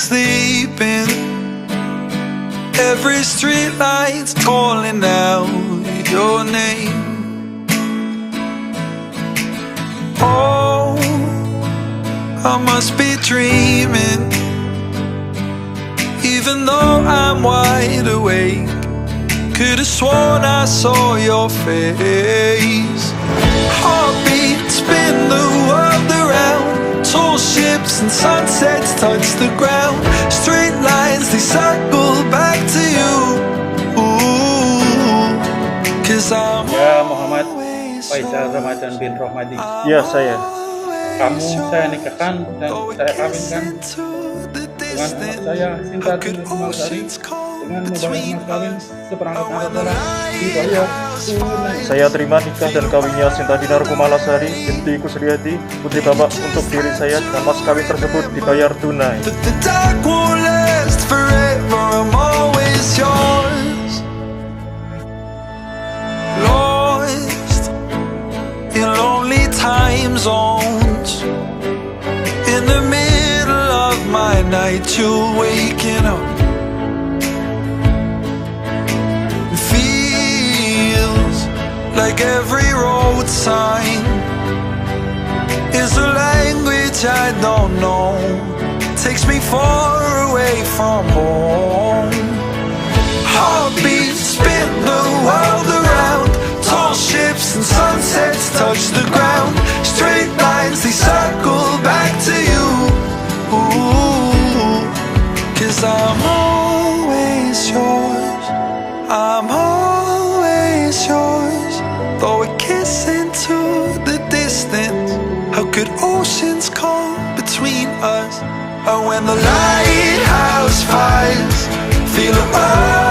sleeping. Every street light's calling out your name. Oh, I must be dreaming, even though I'm wide awake. Could've sworn I saw your face. Heartbeat spin the world around. Tall ships and sunsets touch the ground. Straight lines, they circle back to you. Ooh, 'cause I'm Ya, Muhammad Faisal Ramadan bin Rohmadi. Ya, saya. Kamu saya nikahkan dan saya kawinkan dengan anak saya Sinta Malasari dengan membayar mas kawin seperangkat alat dalam dibayar tunai. Saya terima nikah dan kawinnya Sinta Dinar Kumalasari binti Kusriyati, putri bapak, untuk diri saya, dan mas kawin tersebut dibayar tunai. but the dark won't last forever. I'm always yours. Lost in lonely time zones. In the middle of my night, you're waking up. It feels like every road sign is a language I don't know. Takes me far away from home. Heartbeats spin the world around. Tall ships and sunsets touch the ground. Straight lines, they circle back to you. Ooh, 'cause I'm always yours. I'm always yours. Though we kiss into the distance, how could oceans come between us? And when the lighthouse fires, feel the earth